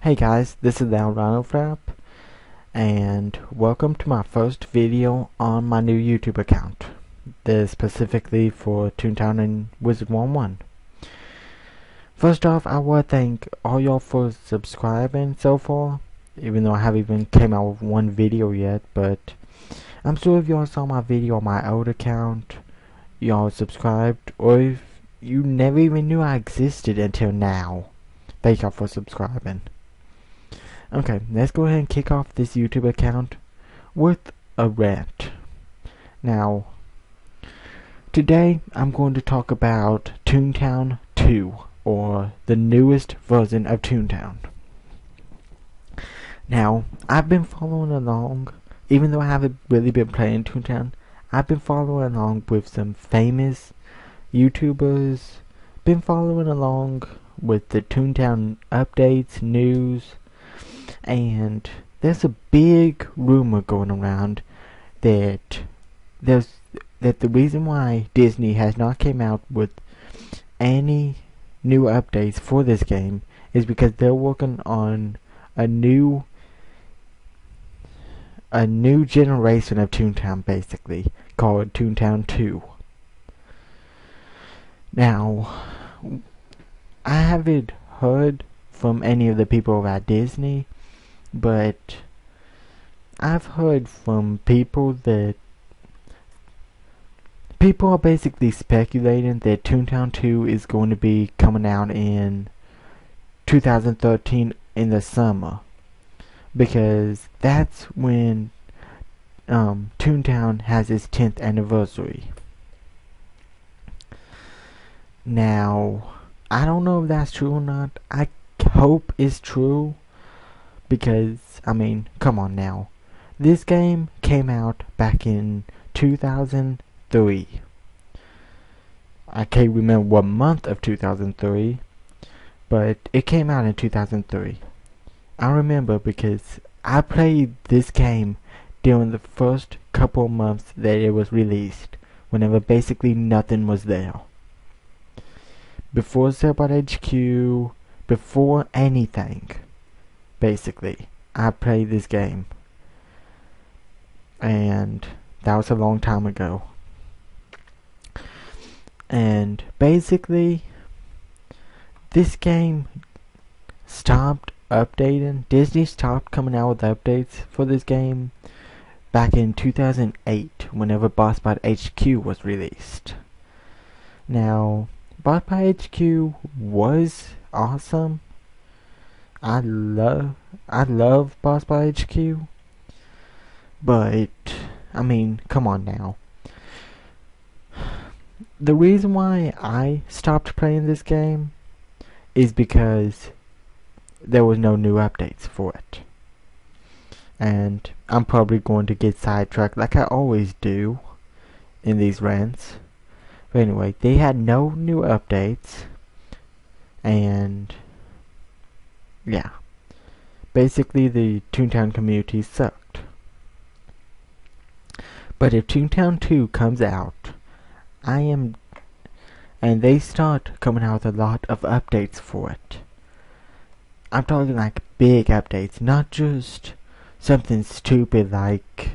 Hey guys, this is Runescape, and welcome to my first video on my new YouTube account. This specifically for Toontown and Wizard 1-1. First off, I want to thank all y'all for subscribing so far, even though I haven't even came out with one video yet, but I'm sure if y'all saw my video on my old account, y'all subscribed, or if you never even knew I existed until now. Thank y'all for subscribing. Okay, let's go ahead and kick off this YouTube account with a rant. Now, today I'm going to talk about Toontown 2, or the newest version of Toontown. Now, I've been following along, even though I haven't really been playing Toontown, I've been following along with some famous YouTubers, been following along with the Toontown updates, news, and there's a big rumor going around that the reason why Disney has not came out with any new updates for this game is because they're working on a new generation of Toontown, basically called Toontown 2. Now, I haven't heard from any of the people at Disney, but I've heard from people that people are basically speculating that Toontown 2 is going to be coming out in 2013 in the summer, because that's when Toontown has its 10th anniversary. Now, I don't know if that's true or not. I hope it's true, because, I mean, come on now. This game came out back in 2003. I can't remember what month of 2003, but it came out in 2003. I remember because I played this game during the first couple of months that it was released, whenever basically nothing was there. Before Robot HQ, before anything, basically, I played this game. And that was a long time ago. And basically, this game stopped updating. Disney stopped coming out with updates for this game back in 2008, whenever Bossbot HQ was released. Now, Bossbot HQ was awesome. I love Bossbot HQ, but I mean, come on now. The reason why I stopped playing this game is because there was no new updates for it. And I'm probably going to get sidetracked like I always do in these rants. But anyway, they had no new updates, and yeah, basically the Toontown community sucked. But if Toontown 2 comes out, and they start coming out with a lot of updates for it. I'm talking like big updates, not just something stupid like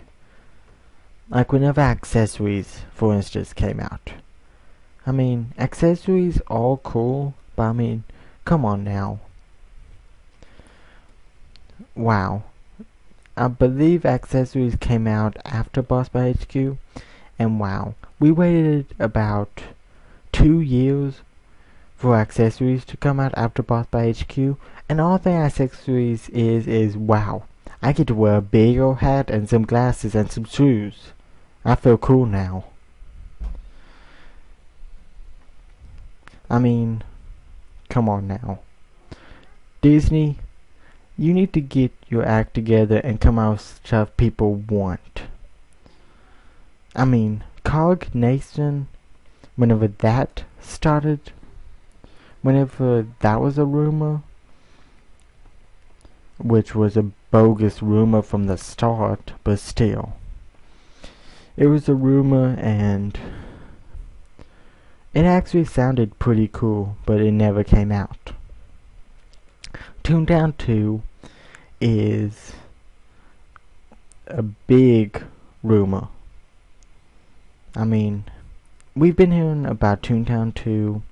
whenever accessories, for instance, came out. I mean, accessories all cool, but I mean, come on now. Wow. I believe accessories came out after Bossbot HQ, and wow, we waited about 2 years for accessories to come out after Bossbot HQ, and all the accessories is wow, I get to wear a big old hat and some glasses and some shoes. I feel cool now. I mean, come on now. Disney, you need to get your act together and come out with stuff people want. I mean, Cog Nation, whenever that started, whenever that was a rumor, which was a bogus rumor from the start, but still, it was a rumor, and it actually sounded pretty cool, but it never came out. Toontown 2 is a big rumor. I mean, we've been hearing about Toontown 2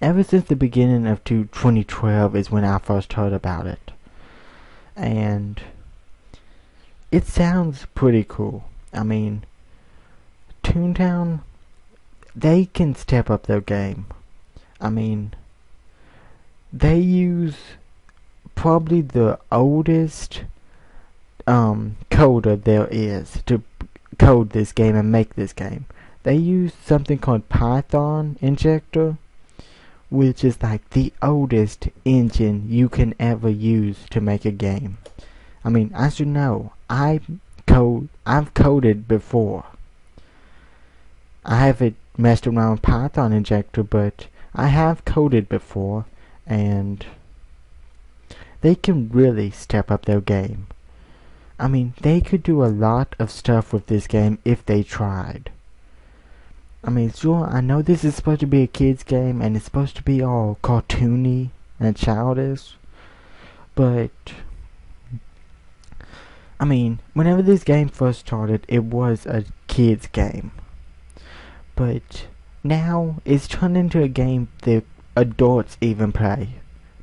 ever since the beginning of 2012 is when I first heard about it. And it sounds pretty cool. I mean, Toontown, they can step up their game. I mean, they use probably the oldest coder there is to code this game and make this game. They use something called Python injector, which is like the oldest engine you can ever use to make a game. I mean, as you know, I've coded before. I haven't messed around with Python injector, but I have coded before, and they can really step up their game. I mean, they could do a lot of stuff with this game if they tried. I mean, sure, I know this is supposed to be a kid's game, and it's supposed to be all cartoony and childish, but I mean, whenever this game first started, it was a kid's game. But now, it's turned into a game that adults even play.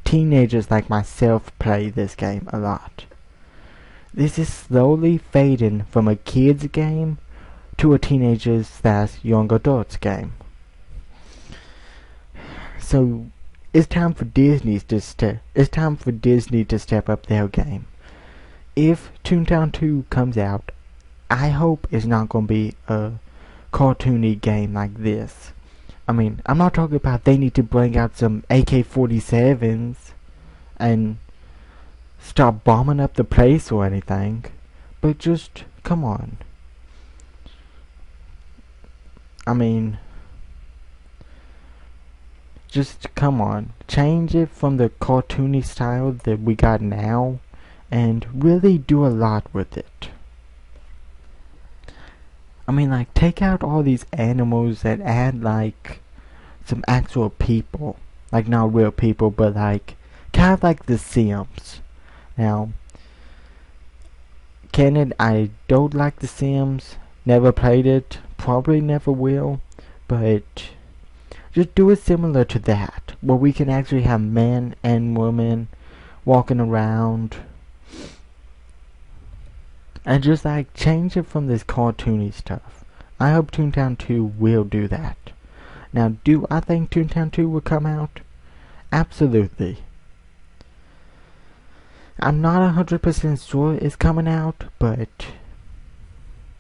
Teenagers like myself play this game a lot. This is slowly fading from a kid's game to a teenagers/young adults game. So it's time for Disney to step up their game. If Toontown 2 comes out, I hope it's not going to be a cartoony game like this. I mean, I'm not talking about they need to bring out some AK-47s and start bombing up the place or anything, but just come on. I mean, just come on. Change it from the cartoony style that we got now and really do a lot with it. I mean, like, take out all these animals and add, like, some actual people. Like, not real people, but, like, kind of like The Sims. Now, I don't like The Sims. Never played it. Probably never will. But just do it similar to that, where we can actually have men and women walking around. And just like change it from this cartoony stuff. I hope Toontown 2 will do that. Now, do I think Toontown 2 will come out? Absolutely. I'm not 100% sure it's coming out, but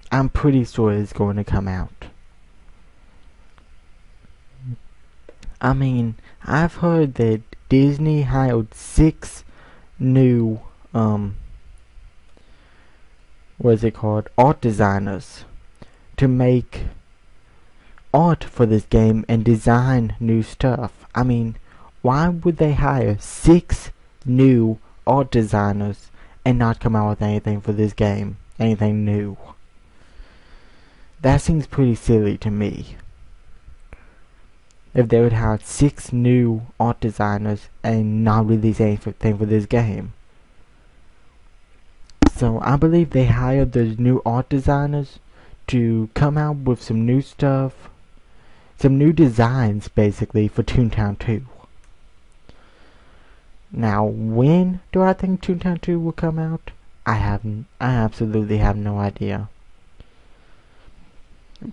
I'm pretty sure it's going to come out. I mean, I've heard that Disney hired 6 new art designers to make art for this game and design new stuff. I mean, why would they hire 6 new art designers and not come out with anything for this game? Anything new? That seems pretty silly to me. If they would hire 6 new art designers and not release anything for this game. So I believe they hired those new art designers to come out with some new stuff, some new designs basically for Toontown 2. Now, when do I think Toontown 2 will come out? I absolutely have no idea.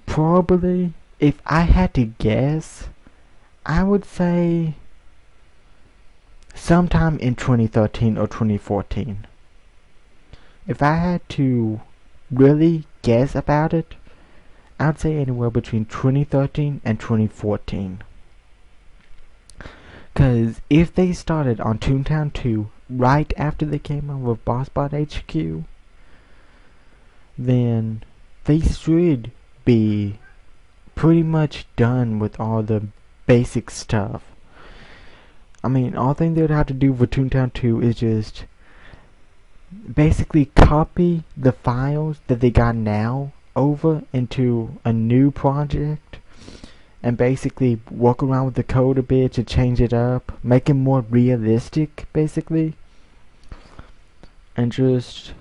Probably, if I had to guess, I would say sometime in 2013 or 2014. If I had to really guess about it, I'd say anywhere between 2013 and 2014. Cause if they started on Toontown 2 right after they came out with BossBot HQ, then they should be pretty much done with all the basic stuff. I mean, all thing they would have to do for Toontown 2 is just basically copy the files that they got now over into a new project and basically work around with the code a bit to change it up, make it more realistic, basically. and just,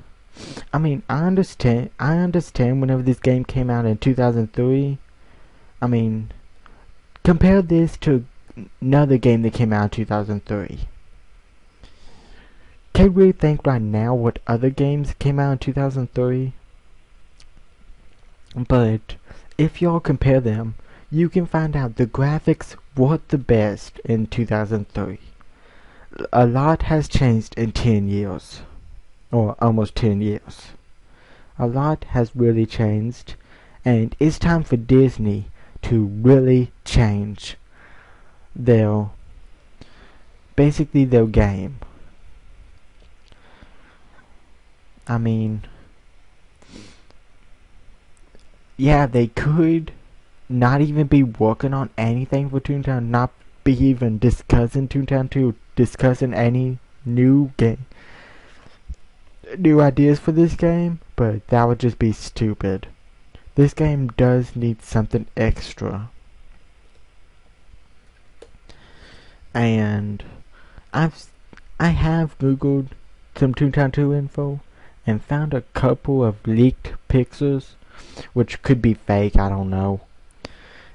I mean, I understand whenever this game came out in 2003. I mean, compare this to another game that came out in 2003. Can you really think right now what other games came out in 2003? But if y'all compare them, you can find out the graphics were the best in 2003. A lot has changed in 10 years, or almost 10 years. A lot has really changed, and it's time for Disney to really change basically their game. I mean, yeah, they could not even be working on anything for Toontown, not be even discussing Toontown 2, discussing any new ideas for this game, but that would just be stupid. This game does need something extra. And I have googled some Toontown 2 info and found a couple of leaked pictures, which could be fake, I don't know.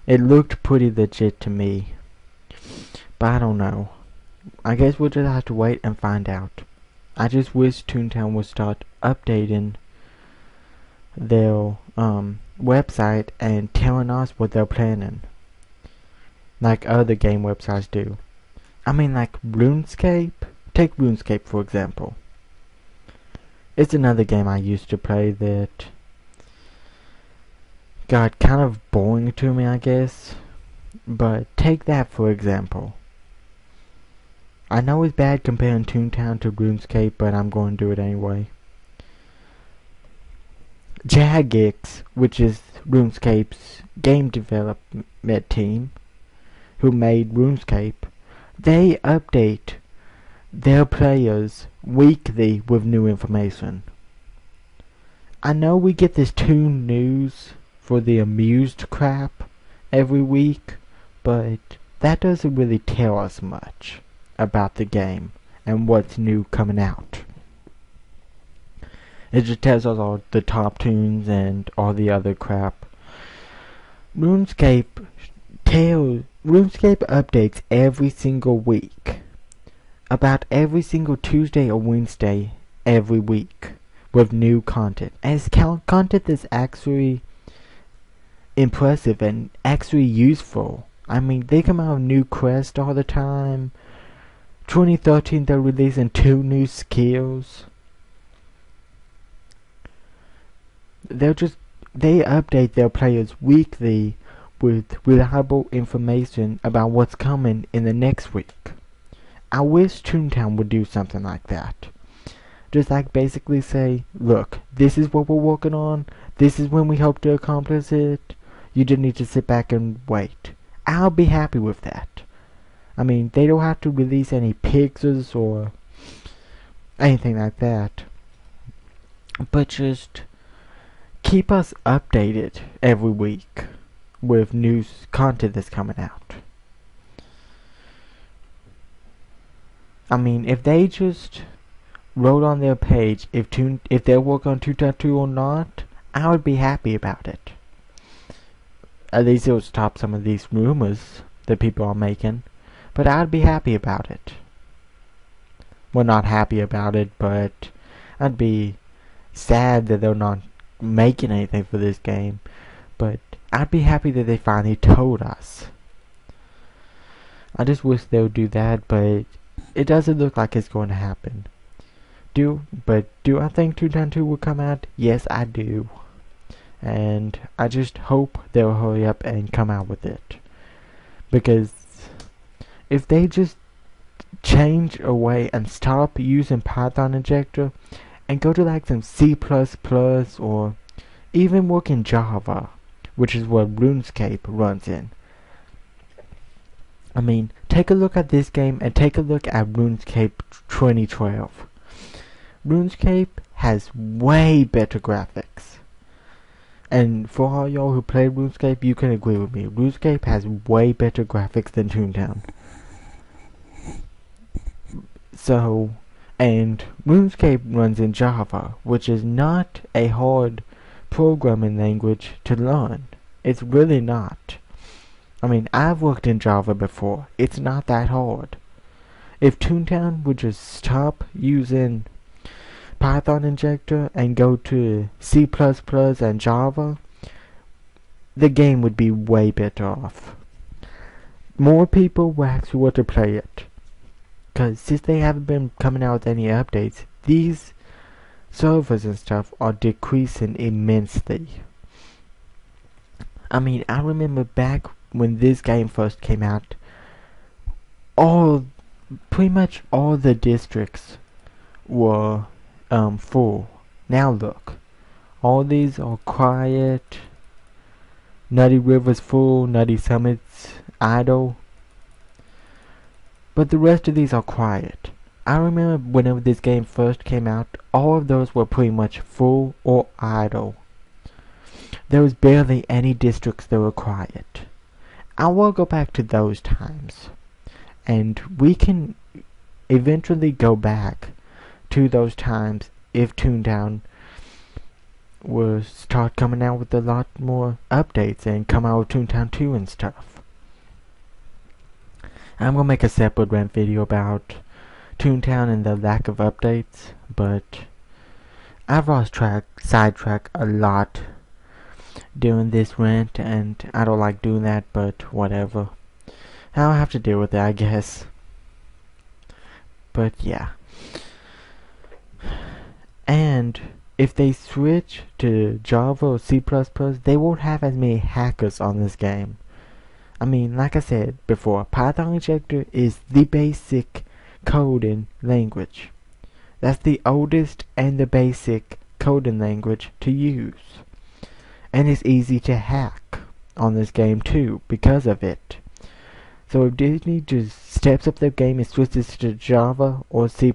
It looked pretty legit to me, but I don't know. I guess we'll just have to wait and find out. I just wish Toontown would start updating their website and telling us what they're planning, like other game websites do. I mean, like Runescape. Take Runescape for example. It's another game I used to play that got kind of boring to me, I guess. But take that for example. I know it's bad comparing Toontown to RuneScape, but I'm going to do it anyway. Jagex, which is RuneScape's game development team, who made RuneScape, they update their players weekly with new information. I know we get this Toon News for the amused crap every week, but that doesn't really tell us much about the game and what's new coming out. It just tells us all the top tunes and all the other crap. RuneScape updates every single week, about every single Tuesday or Wednesday every week, with new content. And it's content that's actually impressive and actually useful. I mean, they come out with new quests all the time. 2013 they're releasing 2 new skills. They update their players weekly with reliable information about what's coming in the next week. I wish Toontown would do something like that. Just like basically say, look, this is what we're working on, this is when we hope to accomplish it, you just need to sit back and wait. I'll be happy with that. I mean, they don't have to release any pictures or anything like that, but just keep us updated every week with new content that's coming out. I mean, if they just wrote on their page if they're working on 2.2 or not, I would be happy about it. At least it would stop some of these rumors that people are making. But I'd be happy about it. Well, not happy about it, but I'd be sad that they're not making anything for this game. But I'd be happy that they finally told us. I just wish they would do that, but it doesn't look like it's going to happen. Do I think Toontown 2 will come out? Yes, I do. And I just hope they'll hurry up and come out with it. Because if they just change away and stop using Python injector and go to like some C++ or even work in Java, which is what RuneScape runs in. I mean, take a look at this game and take a look at RuneScape 2012. RuneScape has way better graphics. And for all y'all who play RuneScape, you can agree with me. RuneScape has way better graphics than Toontown. So, And Runescape runs in Java, which is not a hard programming language to learn. It's really not. I mean, I've worked in Java before. It's not that hard. If Toontown would just stop using Python injector and go to C++ and Java, the game would be way better off. More people will actually want to play it. Because since they haven't been coming out with any updates, these servers and stuff are decreasing immensely. I mean, I remember back when this game first came out, pretty much all the districts were full. Now look, all these are quiet. Nutty River's full, Nutty Summit's idle. But the rest of these are quiet. I remember whenever this game first came out, all of those were pretty much full or idle. There was barely any districts that were quiet. I will go back to those times. And we can eventually go back to those times if Toontown will start coming out with a lot more updates and come out with Toontown 2 and stuff. I'm gonna make a separate rant video about Toontown and the lack of updates, but I've lost sidetrack a lot doing this rant, and I don't like doing that, but whatever. I'll have to deal with it, I guess. But yeah. And if they switch to Java or C++, they won't have as many hackers on this game. I mean, like I said before, Python injector is the basic coding language. That's the oldest and the basic coding language to use. And it's easy to hack on this game too because of it. So if Disney just steps up their game and switches to Java or C++,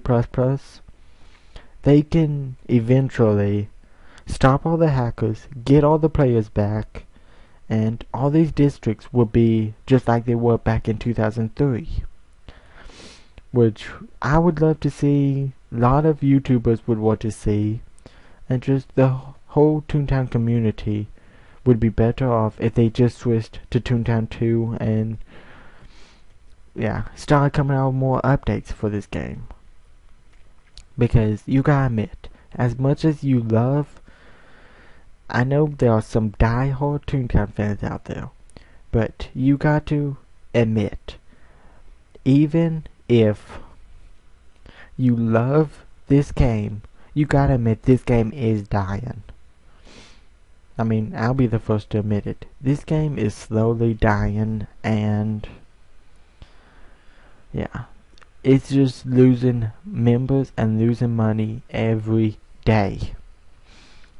they can eventually stop all the hackers, get all the players back, and all these districts will be just like they were back in 2003. Which I would love to see, a lot of YouTubers would want to see, and just the whole Toontown community would be better off if they just switched to Toontown 2 and yeah, start coming out with more updates for this game. Because you gotta admit, as much as you love, I know there are some die-hard Toontown fans out there, but you got to admit, even if you love this game, you gotta admit this game is dying. I mean, I'll be the first to admit it. This game is slowly dying, and yeah, it's just losing members and losing money every day.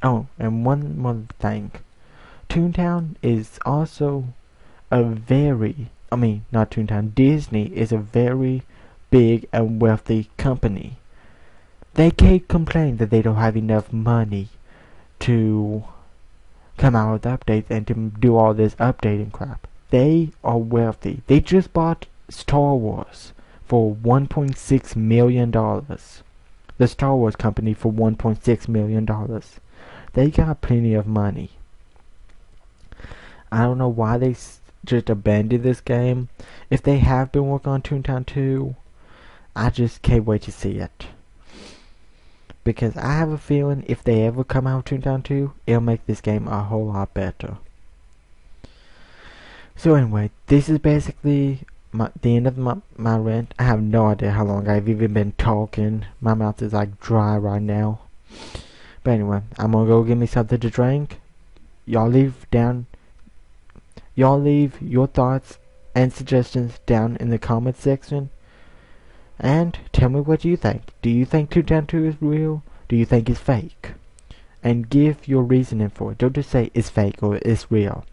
Oh, and one more thing. Toontown is also a not Toontown, Disney is a very big and wealthy company. They can't complain that they don't have enough money to come out with updates and to do all this updating crap. They are wealthy. They just bought Star Wars for $1.6 million. The Star Wars company for $1.6 million. They got plenty of money. I don't know why they just abandoned this game. If they have been working on Toontown 2, I just can't wait to see it. Because I have a feeling if they ever come out with Toontown 2, it'll make this game a whole lot better. So anyway, this is basically the end of my rant. I have no idea how long I've even been talking. My mouth is like dry right now. But anyway, I'm gonna go get me something to drink. Y'all leave your thoughts and suggestions down in the comment section. And tell me what you think. Do you think Toontown 2 is real? Do you think it's fake? And give your reasoning for it. Don't just say it's fake or it's real.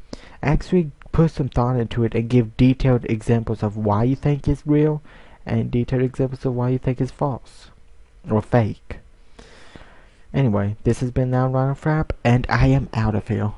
Actually put some thought into it and give detailed examples of why you think it's real and detailed examples of why you think it's false or fake. Anyway, this has been Now Rant Frap, and I am out of here.